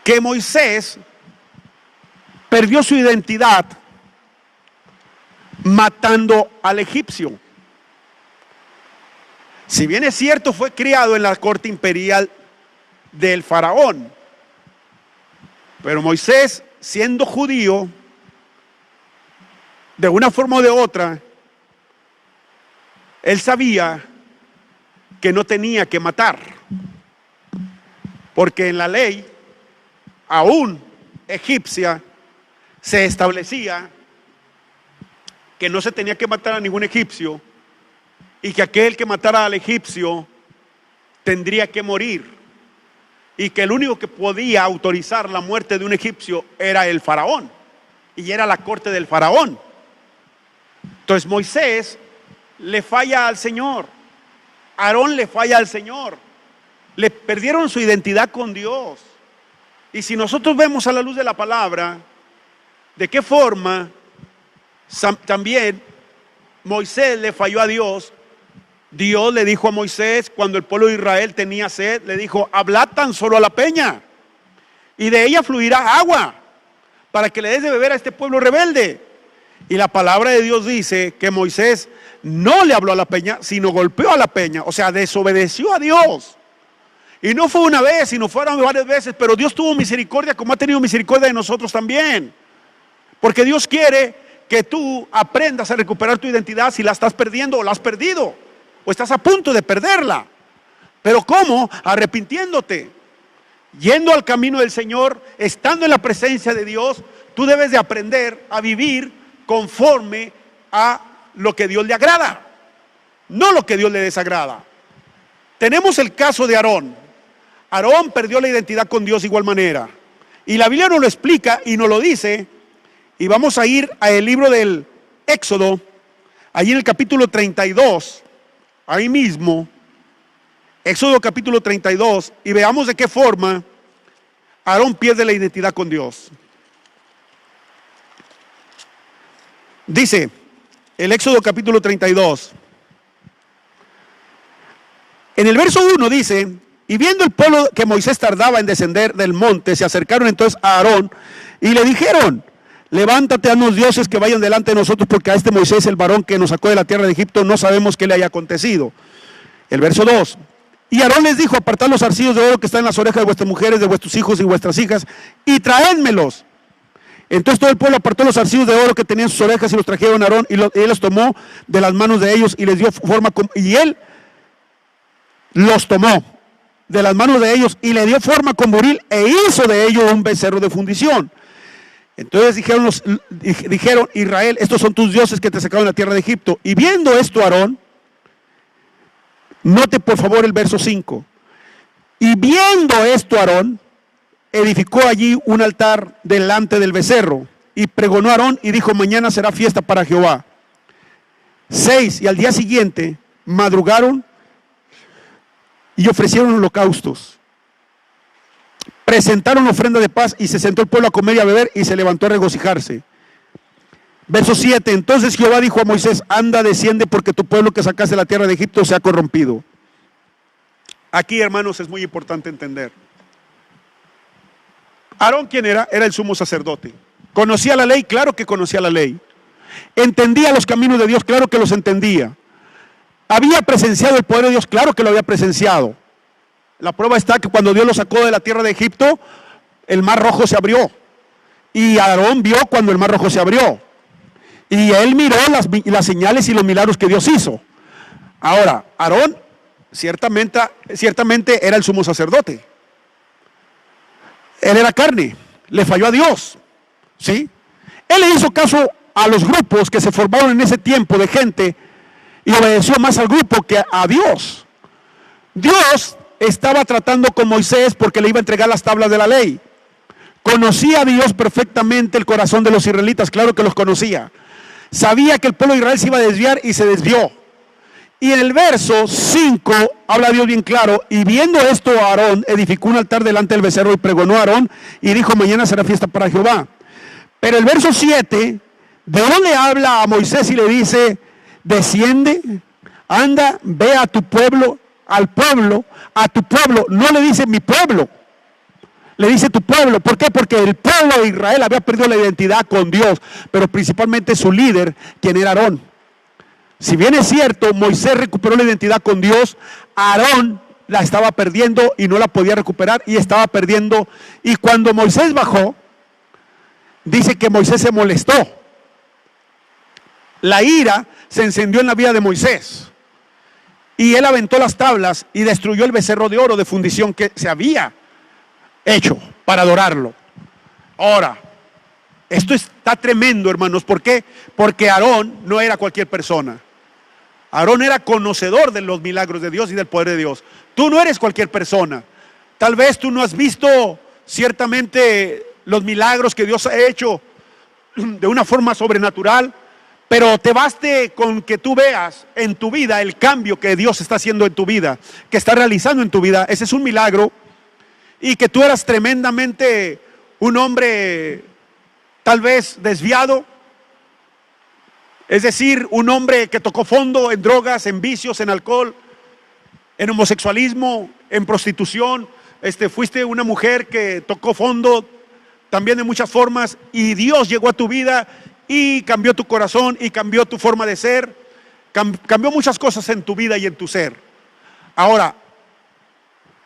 que Moisés perdió su identidad matando al egipcio. Si bien es cierto, fue criado en la corte imperial del faraón, pero Moisés, siendo judío, de una forma o de otra, él sabía que no tenía que matar, porque en la ley, aún egipcia, se establecía que no se tenía que matar a ningún egipcio y que aquel que matara al egipcio tendría que morir, y que el único que podía autorizar la muerte de un egipcio era el faraón, y era la corte del faraón. Entonces Moisés le falla al Señor, Aarón le falla al Señor, le perdieron su identidad con Dios. Y si nosotros vemos a la luz de la palabra, de qué forma también Moisés le falló a Dios. Dios le dijo a Moisés, cuando el pueblo de Israel tenía sed, le dijo, hablad tan solo a la peña, y de ella fluirá agua, para que le des de beber a este pueblo rebelde. Y la palabra de Dios dice que Moisés no le habló a la peña, sino golpeó a la peña, o sea, desobedeció a Dios. Y no fue una vez, sino fueron varias veces, pero Dios tuvo misericordia como ha tenido misericordia de nosotros también. Porque Dios quiere que tú aprendas a recuperar tu identidad si la estás perdiendo o la has perdido, o estás a punto de perderla. Pero ¿cómo? Arrepintiéndote, yendo al camino del Señor, estando en la presencia de Dios. Tú debes de aprender a vivir conforme a lo que Dios le agrada, no lo que Dios le desagrada. Tenemos el caso de Aarón. Aarón perdió la identidad con Dios de igual manera, y la Biblia nos lo explica y nos lo dice. Y vamos a ir al libro del Éxodo, allí en el capítulo 32, ahí mismo, Éxodo capítulo 32, y veamos de qué forma Aarón pierde la identidad con Dios. Dice el Éxodo capítulo 32, en el verso 1 dice, y viendo el pueblo que Moisés tardaba en descender del monte, se acercaron entonces a Aarón y le dijeron, levántate, haznos dioses que vayan delante de nosotros, porque a este Moisés, el varón que nos sacó de la tierra de Egipto, no sabemos qué le haya acontecido. El verso 2, y Aarón les dijo, apartad los zarcillos de oro que están en las orejas de vuestras mujeres, de vuestros hijos y vuestras hijas, y traédmelos. Entonces todo el pueblo apartó los zarcillos de oro que tenían sus orejas y los trajeron a Aarón, y él los tomó de las manos de ellos y les dio forma, y él los tomó de las manos de ellos y le dio forma con buril e hizo de ellos un becerro de fundición. Entonces dijeron Israel, estos son tus dioses que te sacaron de la tierra de Egipto. Y viendo esto Aarón, Note por favor el verso 5. Y viendo esto Aarón, edificó allí un altar delante del becerro. Y pregonó a Aarón y dijo, mañana será fiesta para Jehová. 6. Y al día siguiente madrugaron y ofrecieron holocaustos. Presentaron ofrenda de paz y se sentó el pueblo a comer y a beber y se levantó a regocijarse. Verso 7. Entonces Jehová dijo a Moisés, anda, desciende, porque tu pueblo que sacaste de la tierra de Egipto se ha corrompido. Aquí, hermanos, es muy importante entender. Aarón, ¿quién era? Era el sumo sacerdote. ¿Conocía la ley? Claro que conocía la ley. ¿Entendía los caminos de Dios? Claro que los entendía. ¿Había presenciado el poder de Dios? Claro que lo había presenciado. La prueba está que cuando Dios lo sacó de la tierra de Egipto, el mar rojo se abrió. Y Aarón vio cuando el mar rojo se abrió. Y él miró las señales y los milagros que Dios hizo. Ahora, Aarón ciertamente era el sumo sacerdote. Él era carne, le falló a Dios, ¿sí? Él le hizo caso a los grupos que se formaron en ese tiempo de gente y obedeció más al grupo que a Dios. Dios estaba tratando con Moisés porque le iba a entregar las tablas de la ley. Conocía a Dios perfectamente el corazón de los israelitas, claro que los conocía. Sabía que el pueblo de Israel se iba a desviar y se desvió. Y en el verso 5 habla Dios bien claro, y viendo esto Aarón edificó un altar delante del becerro y pregonó a Aarón y dijo, mañana será fiesta para Jehová. Pero el verso 7, ¿de dónde habla a Moisés y le dice, desciende, anda, ve a tu pueblo, a tu pueblo? No le dice mi pueblo, le dice tu pueblo. ¿Por qué? Porque el pueblo de Israel había perdido la identidad con Dios, pero principalmente su líder, quien era Aarón. Si bien es cierto, Moisés recuperó la identidad con Dios, Aarón la estaba perdiendo y no la podía recuperar y estaba perdiendo. Y cuando Moisés bajó, dice que Moisés se molestó. La ira se encendió en la vida de Moisés. Y él aventó las tablas y destruyó el becerro de oro de fundición que se había hecho para adorarlo. Ahora, esto está tremendo, hermanos. ¿Por qué? Porque Aarón no era cualquier persona. Aarón era conocedor de los milagros de Dios y del poder de Dios. Tú no eres cualquier persona. Tal vez tú no has visto ciertamente los milagros que Dios ha hecho de una forma sobrenatural, pero te baste con que tú veas en tu vida el cambio que Dios está haciendo en tu vida, que está realizando en tu vida. Ese es un milagro. Y que tú eras tremendamente un hombre tal vez desviado, es decir, un hombre que tocó fondo en drogas, en vicios, en alcohol, en homosexualismo, en prostitución. Fuiste una mujer que tocó fondo también de muchas formas y Dios llegó a tu vida y cambió tu corazón y cambió tu forma de ser, cambió muchas cosas en tu vida y en tu ser. Ahora,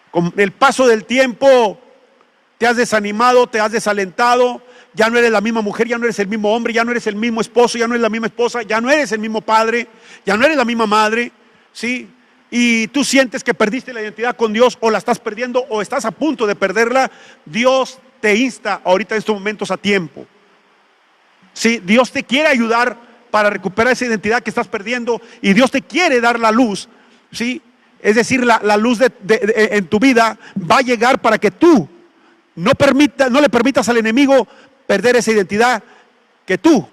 con el paso del tiempo te has desanimado, te has desalentado, ya no eres la misma mujer, ya no eres el mismo hombre, ya no eres el mismo esposo, ya no eres la misma esposa, ya no eres el mismo padre, ya no eres la misma madre, ¿sí? Y tú sientes que perdiste la identidad con Dios o la estás perdiendo o estás a punto de perderla. Dios te insta ahorita en estos momentos a tiempo, ¿sí? Dios te quiere ayudar para recuperar esa identidad que estás perdiendo y Dios te quiere dar la luz, ¿sí? Es decir, la luz en tu vida va a llegar para que tú no le permitas al enemigo perder esa identidad que tú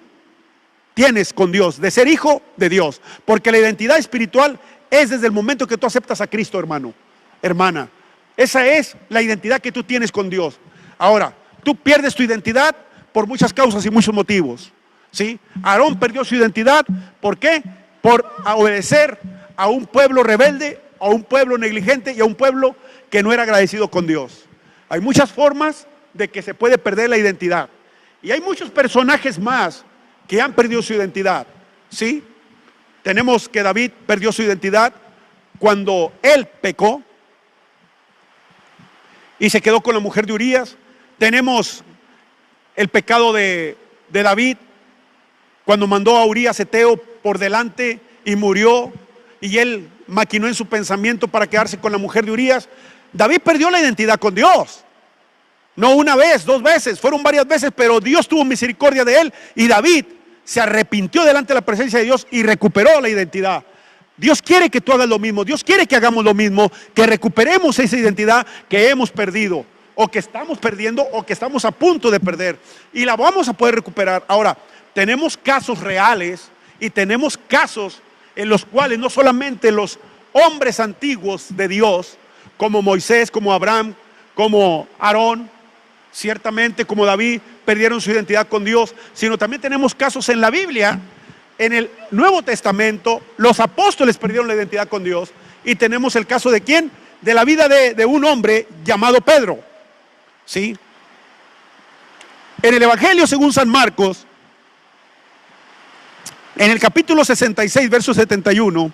tienes con Dios, de ser hijo de Dios. Porque la identidad espiritual es desde el momento que tú aceptas a Cristo, hermano, hermana. Esa es la identidad que tú tienes con Dios. Ahora, tú pierdes tu identidad por muchas causas y muchos motivos, ¿sí? Aarón perdió su identidad, ¿por qué? Por obedecer a un pueblo rebelde, a un pueblo negligente y a un pueblo que no era agradecido con Dios. Hay muchas formas de que se puede perder la identidad. Y hay muchos personajes más que han perdido su identidad, ¿sí? Tenemos que David perdió su identidad cuando él pecó y se quedó con la mujer de Urías. Tenemos el pecado de David cuando mandó a Urías Eteo por delante y murió, y él maquinó en su pensamiento para quedarse con la mujer de Urías. David perdió la identidad con Dios. No una vez, 2 veces, fueron varias veces, pero Dios tuvo misericordia de él y David se arrepintió delante de la presencia de Dios y recuperó la identidad. Dios quiere que tú hagas lo mismo. Dios quiere que hagamos lo mismo, que recuperemos esa identidad que hemos perdido, o que estamos perdiendo, o que estamos a punto de perder, y la vamos a poder recuperar. Ahora, tenemos casos reales y tenemos casos en los cuales no solamente los hombres antiguos de Dios, como Moisés, como Abraham, como Aarón, ciertamente como David, perdieron su identidad con Dios, sino también tenemos casos en la Biblia. En el Nuevo Testamento, los apóstoles perdieron la identidad con Dios, y tenemos el caso de ¿quién? De la vida de un hombre llamado Pedro, ¿sí? En el Evangelio según San Marcos, en el capítulo 66, verso 71,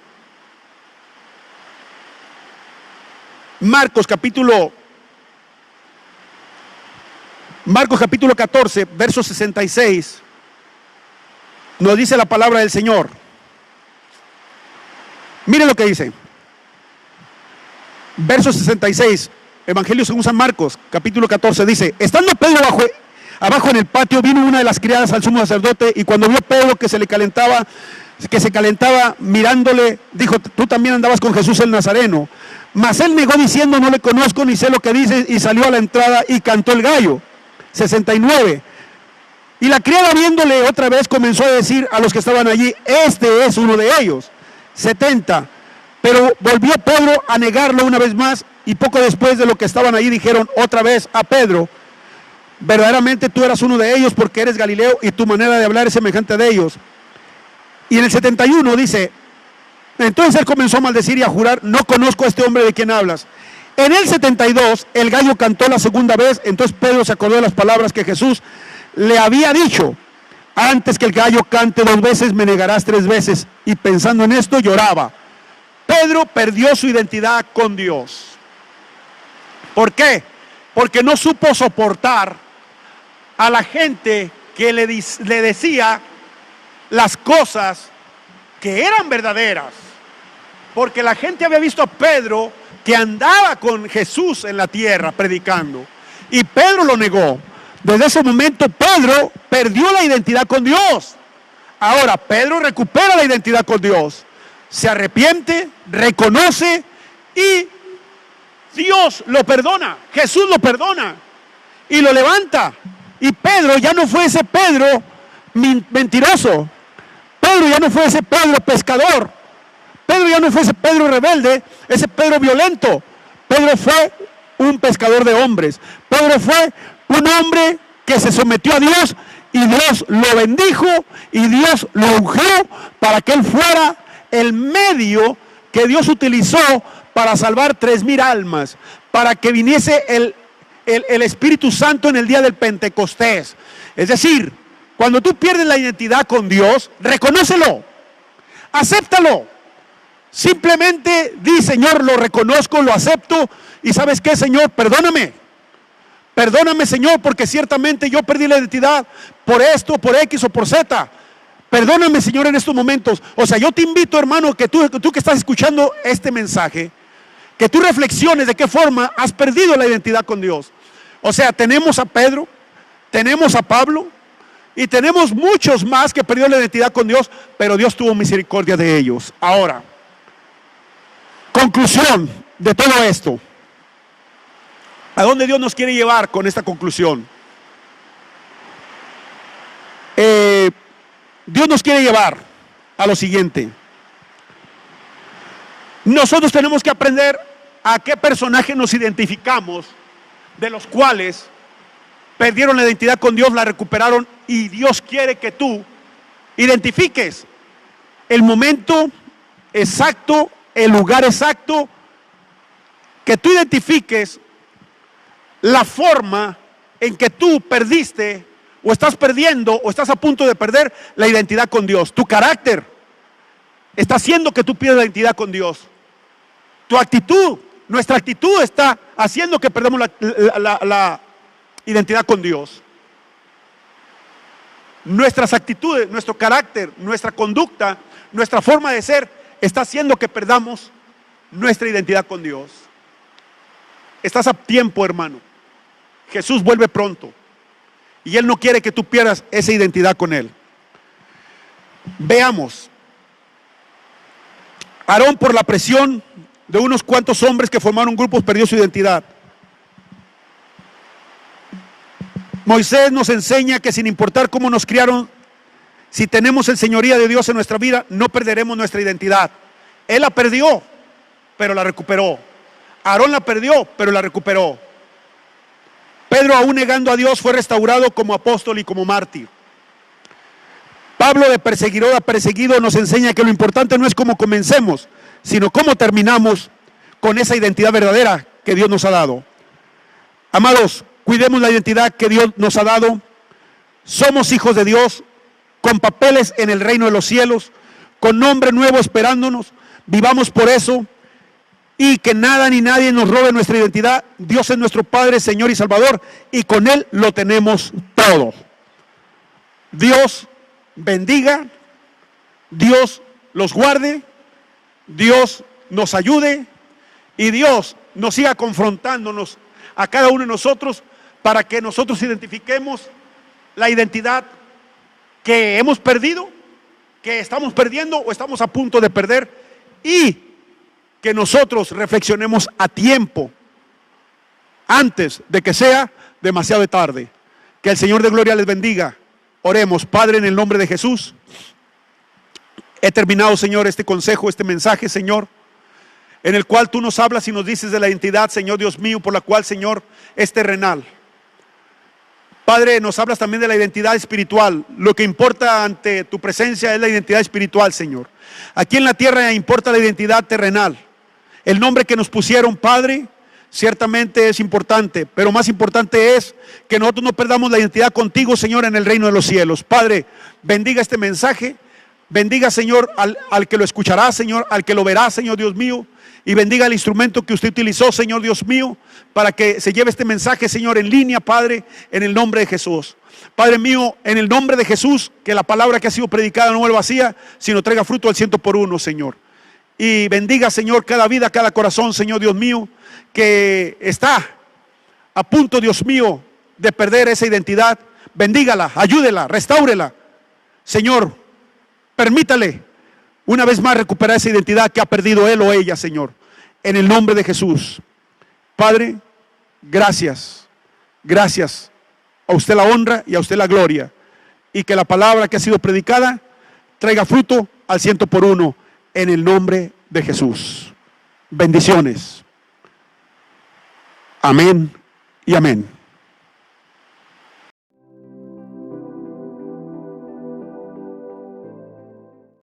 Marcos capítulo 14, verso 66, nos dice la palabra del Señor. Mire lo que dice. Verso 66, Evangelio según San Marcos, capítulo 14, dice: estando Pedro abajo en el patio, vino una de las criadas al sumo sacerdote, y cuando vio Pedro que se calentaba mirándole, dijo: tú también andabas con Jesús el Nazareno. Mas él negó diciendo: no le conozco ni sé lo que dice, y salió a la entrada y cantó el gallo. 69. Y la criada, viéndole otra vez, comenzó a decir a los que estaban allí: este es uno de ellos. 70. Pero volvió Pedro a negarlo una vez más, y poco después de lo que estaban allí dijeron otra vez a Pedro: verdaderamente tú eras uno de ellos, porque eres Galileo, y tu manera de hablar es semejante a de ellos. Y en el 71 dice: entonces él comenzó a maldecir y a jurar: no conozco a este hombre de quien hablas. En el 72 el gallo cantó la segunda vez. Entonces Pedro se acordó de las palabras que Jesús le había dicho: antes que el gallo cante 2 veces, me negarás 3 veces. Y pensando en esto, lloraba. Pedro perdió su identidad con Dios. ¿Por qué? Porque no supo soportar a la gente que le decía las cosas que eran verdaderas. Porque la gente había visto a Pedro que andaba con Jesús en la tierra predicando, y Pedro lo negó. Desde ese momento Pedro perdió la identidad con Dios. Ahora Pedro recupera la identidad con Dios, se arrepiente, reconoce, y Dios lo perdona, Jesús lo perdona y lo levanta. Y Pedro ya no fue ese Pedro mentiroso, Pedro ya no fue ese Pedro pescador, Pedro ya no fue ese Pedro rebelde, ese Pedro violento. Pedro fue un pescador de hombres. Pedro fue un hombre que se sometió a Dios, y Dios lo bendijo, y Dios lo ungió para que él fuera el medio que Dios utilizó para salvar 3,000 almas, para que viniese el Espíritu Santo en el día del Pentecostés. Es decir, cuando tú pierdes la identidad con Dios, reconócelo, acéptalo. Simplemente di: Señor, lo reconozco, lo acepto, y ¿sabes qué, Señor? Perdóname, Señor, porque ciertamente yo perdí la identidad por esto, por X o por Z. Perdóname, Señor, en estos momentos. O sea, yo te invito, hermano, que tú que estás escuchando este mensaje, que tú reflexiones de qué forma has perdido la identidad con Dios. O sea, tenemos a Pedro, tenemos a Pablo, y tenemos muchos más que perdieron la identidad con Dios, pero Dios tuvo misericordia de ellos. Ahora, conclusión de todo esto. ¿A dónde Dios nos quiere llevar con esta conclusión? Dios nos quiere llevar a lo siguiente. Nosotros tenemos que aprender a qué personaje nos identificamos, de los cuales perdieron la identidad con Dios, la recuperaron, y Dios quiere que tú identifiques el momento exacto, el lugar exacto, que tú identifiques la forma en que tú perdiste, o estás perdiendo, o estás a punto de perder la identidad con Dios. Tu carácter está haciendo que tú pierdas la identidad con Dios. Tu actitud, nuestra actitud está haciendo que perdamos la identidad con Dios. Nuestras actitudes, nuestro carácter, nuestra conducta, nuestra forma de ser está haciendo que perdamos nuestra identidad con Dios. Estás a tiempo, hermano. Jesús vuelve pronto, y Él no quiere que tú pierdas esa identidad con Él. Veamos. Aarón, por la presión de unos cuantos hombres que formaron grupos, perdió su identidad. Moisés nos enseña que sin importar cómo nos criaron, si tenemos el señoría de Dios en nuestra vida, no perderemos nuestra identidad. Él la perdió, pero la recuperó. Aarón la perdió, pero la recuperó. Pedro, aún negando a Dios, fue restaurado como apóstol y como mártir. Pablo, de perseguidor a perseguido, nos enseña que lo importante no es cómo comencemos, sino cómo terminamos con esa identidad verdadera que Dios nos ha dado. Amados, cuidemos la identidad que Dios nos ha dado. Somos hijos de Dios, con papeles en el reino de los cielos, con nombre nuevo esperándonos. Vivamos por eso, y que nada ni nadie nos robe nuestra identidad. Dios es nuestro Padre, Señor y Salvador, y con Él lo tenemos todo. Dios bendiga, Dios los guarde, Dios nos ayude, y Dios nos siga confrontándonos a cada uno de nosotros para que nosotros identifiquemos la identidad que hemos perdido, que estamos perdiendo o estamos a punto de perder, y que nosotros reflexionemos a tiempo antes de que sea demasiado tarde. Que el Señor de gloria les bendiga. Oremos. Padre, en el nombre de Jesús, he terminado, Señor, este consejo, este mensaje, Señor, en el cual tú nos hablas y nos dices de la identidad, Señor Dios mío, por la cual, Señor, es terrenal. Padre, nos hablas también de la identidad espiritual. Lo que importa ante tu presencia es la identidad espiritual, Señor. Aquí en la tierra importa la identidad terrenal. El nombre que nos pusieron, Padre, ciertamente es importante, pero más importante es que nosotros no perdamos la identidad contigo, Señor, en el reino de los cielos. Padre, bendiga este mensaje, bendiga, Señor, al que lo escuchará, Señor, al que lo verá, Señor Dios mío, y bendiga el instrumento que usted utilizó, Señor Dios mío, para que se lleve este mensaje, Señor, en línea, Padre, en el nombre de Jesús. Padre mío, en el nombre de Jesús, que la palabra que ha sido predicada no vuelva vacía, sino traiga fruto al 100%, Señor. Y bendiga, Señor, cada vida, cada corazón, Señor Dios mío, que está a punto, Dios mío, de perder esa identidad. Bendígala, ayúdela, restáurela. Señor, permítale una vez más recuperar esa identidad que ha perdido él o ella, Señor. En el nombre de Jesús. Padre, gracias. Gracias. A usted la honra y a usted la gloria. Y que la palabra que ha sido predicada traiga fruto al 100%. En el nombre de Jesús. Bendiciones. Amén y amén.